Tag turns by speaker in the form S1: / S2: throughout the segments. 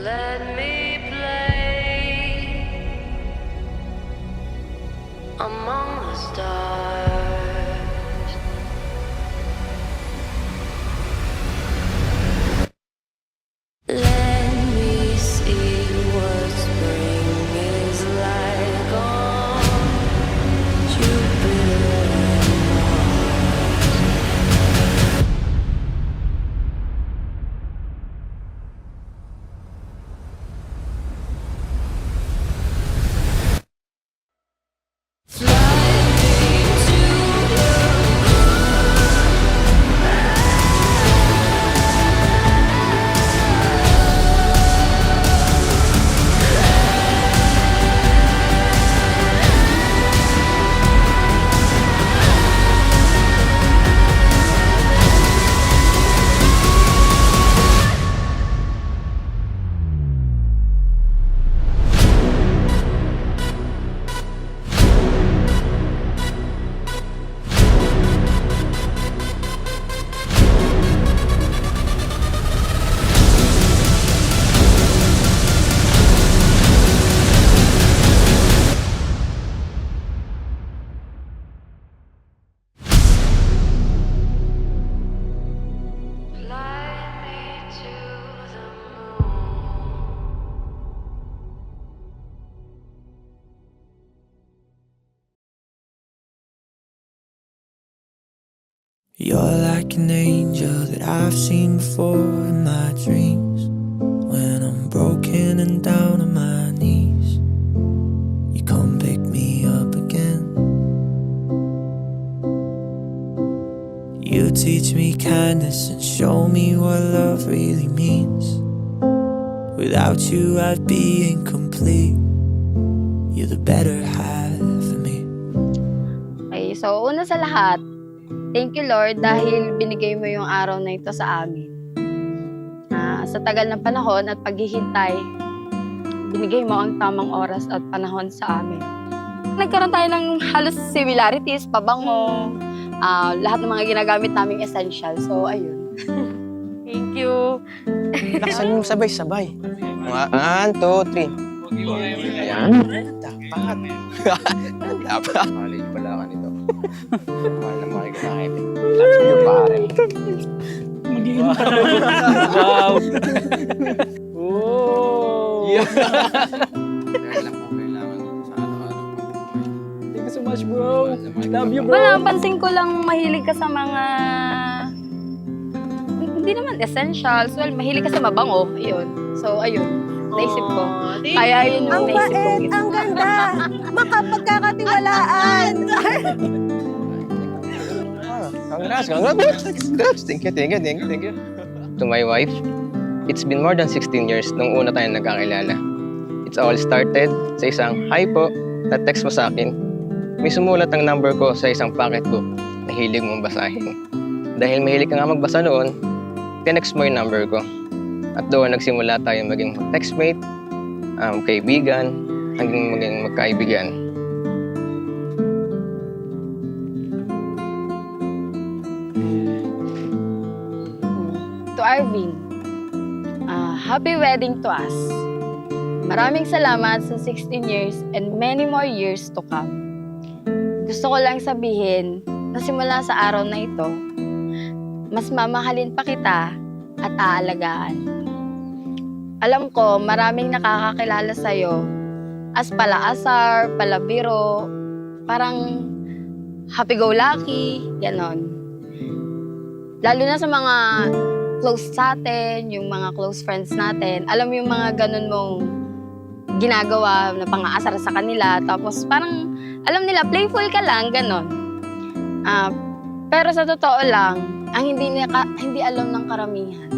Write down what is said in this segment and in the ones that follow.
S1: Let me play among the stars. Let me see what spring is like on Jupiter and Mars. Fly me to the moon.
S2: You're like an angel that I've seen before in my dreams. When I'm broken and down on my knees, you come pick me up again. You teach me kindness and show me what love really means. Without you I'd be incomplete. You're the better half of me.
S3: Okay, so una sa lahat, thank you Lord dahil binigay mo yung araw na ito sa amin. Sa tagal ng panahon at paghihintay, binigay mo ang tamang oras at panahon sa amin. Nagkaroon tayo ng halos similarities, pabango, lahat ng mga ginagamit naming essential. So, ayun. Thank you.
S4: Laksan mo sabay-sabay. 1, 2, 3. Ayan. Dapat. Dapat. College pala ka nito. Mahal na mahal ka na kayo. Laksan yung pare.
S5: Magiging pa na. Wow! Oh!
S4: Dahil lang po kailangan sa araw-araw pang buhay.
S5: Thank you so much, bro. Love you, bro.
S3: Wala, pansin ko lang mahilig ka sa mga... Hindi naman essentials. Well, mahilig ka sa mabango. Ayun. So, ayun. Naisip ko. Kaya yun yung
S6: Ang
S3: naisip ko.
S6: bait, ang ganda, makapagkakatiwalaan.
S4: Congrats. Thank you. To my wife, it's been more than 16 years nung una tayong nagkakilala. It's all started sa isang hi po na text mo sa akin. May sumulat ang number ko sa isang pocketbook na hilig mong basahin. Dahil mahilig ka nga magbasa noon, tinext mo yung number ko. At doon nagsimula tayong maging textmate, kaibigan, hanggang maging magkaibigan.
S3: To Arvin, happy wedding to us. Maraming salamat sa 16 years and many more years to come. Gusto ko lang sabihin na simula sa araw na ito, mas mamahalin pa kita at aalagaan. Alam ko, maraming nakakakilala sa'yo as palaasar, palabiro, parang happy-go-lucky, ganon. Lalo na sa mga close sa atin, yung mga close friends natin, alam mo yung mga ganon mong ginagawa na pang-aasar sa kanila, tapos parang alam nila, playful ka lang, ganon. Pero sa totoo lang, ang hindi alam ng karamihan,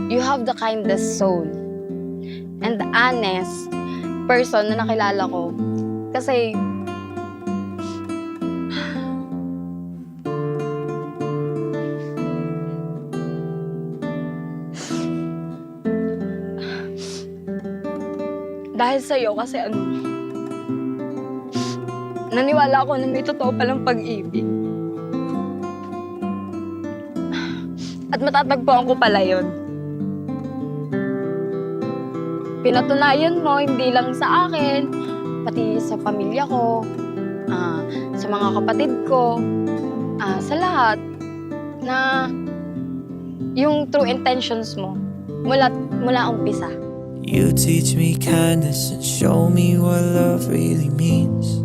S3: you have the kindest soul and the honest person na nakilala ko. Kasi dahil sa'yo kasi naniwala ako na may totoo palang pag-ibig. At matatagpuan ko pala yun. pinatunayan mo hindi lang sa akin, pati sa pamilya ko, sa mga kapatid ko, sa lahat na yung true intentions mo mula umpisa.
S2: You teach me kindness and show me what love really means.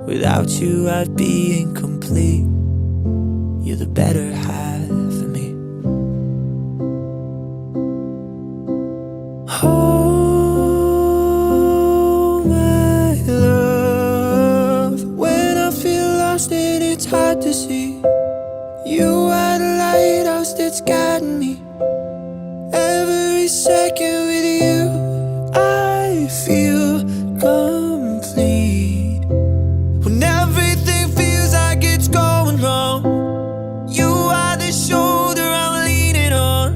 S2: Without you, I'd be incomplete. You're the better half of me. Oh, my love. When I feel lost and it's hard to see, you are the lighthouse that's guiding me. Every second with you, I feel complete. When everything feels like it's going wrong, you are the shoulder I'm leaning on.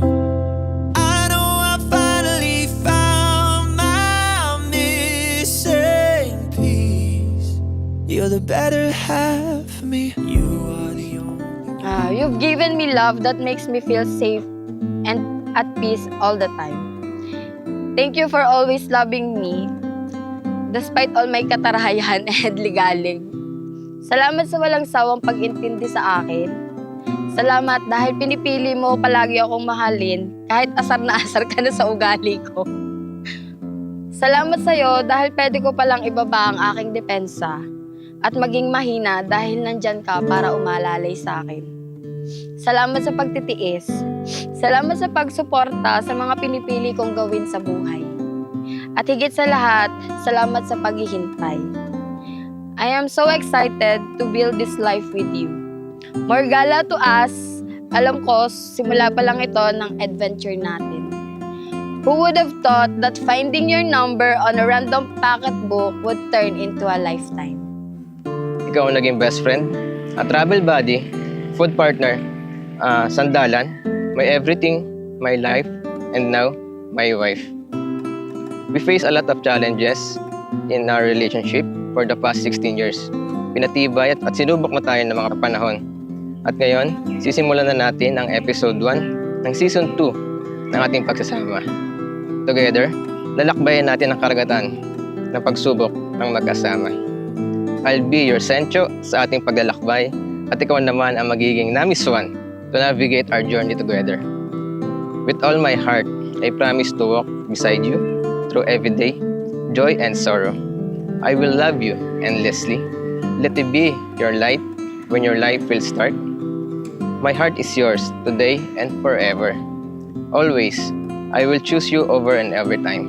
S2: I know I finally found my missing piece. You're the better half of me. You are the only.
S3: You've given me love that makes me feel safe and at peace all the time. Thank you for always loving me despite all my katarayan and ligalig. Salamat sa walang sawang pag-intindi sa akin. Salamat dahil pinipili mo palagi akong mahalin kahit asar na asar ka na sa ugali ko. Salamat sa'yo dahil pwede ko palang ibaba ang aking depensa at maging mahina dahil nandyan ka para umalalay sa akin. Salamat sa pagtitiis. Salamat sa pagsuporta sa mga pinipili kong gawin sa buhay. At higit sa lahat, salamat sa paghihintay. I am so excited to build this life with you. More gala to us. Alam ko, simula pa lang ito ng adventure natin. Who would have thought that finding your number on a random packet book would turn into a lifetime?
S4: Ikaw ang naging best friend, a travel buddy, food partner, sandalan, my everything, my life, and now, my wife. We face a lot of challenges in our relationship for the past 16 years. Pinatibay at sinubok na tayo ng mga panahon. At ngayon, sisimulan na natin ang episode 1 ng season 2 ng ating pagsasama. Together, lalakbayan natin ang karagatan ng pagsubok ng magkasama. I'll be your Sencho sa ating paglalakbay at ikaw naman ang magiging namiswan to navigate our journey together. With all my heart, I promise to walk beside you through every day, joy and sorrow. I will love you endlessly. Let it be your light when your life will start. My heart is yours today and forever. Always, I will choose you over and every time.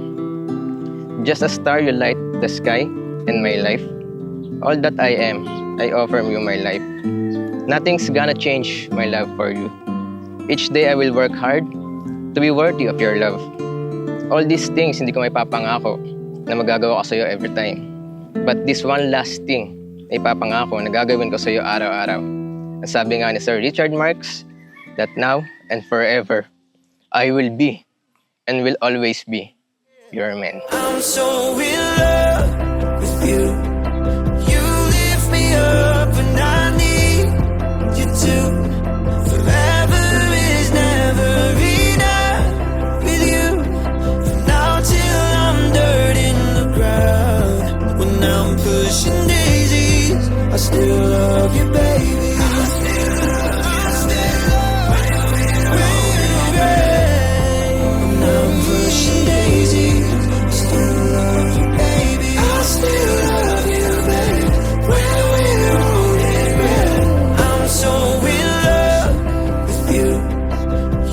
S4: Just a star you light the sky and my life. All that I am, I offer you my life. Nothing's gonna change my love for you. Each day I will work hard to be worthy of your love. All these things hindi ko may papangako na magagawa ko sa iyo every time. But this one last thing na ipapangako na gagawin ko sa iyo araw-araw. Ang sabi nga ni Sir Richard Marx, that now and forever, I will be and will always be your man.
S2: I'm so in love with you. You lift me up when I need you to. Forever is never enough with you. From now till I'm dirt in the ground. When I'm pushing daisies, I still love you, baby. When I'm pushing daisies, I still love you, baby. I still love you, baby. When we're holding red, I'm so in love with you.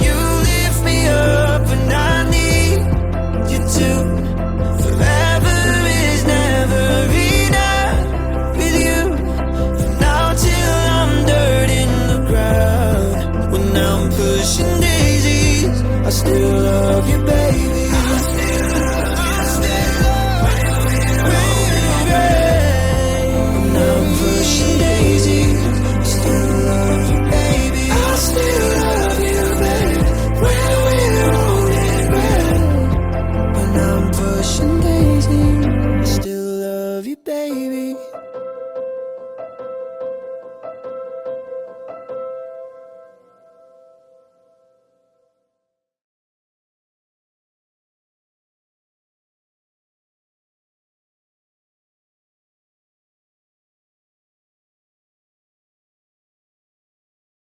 S2: You lift me up when I need you to. Forever is never enough with you. From now till I'm dirt in the ground. When I'm pushing daisies, I still love you, baby.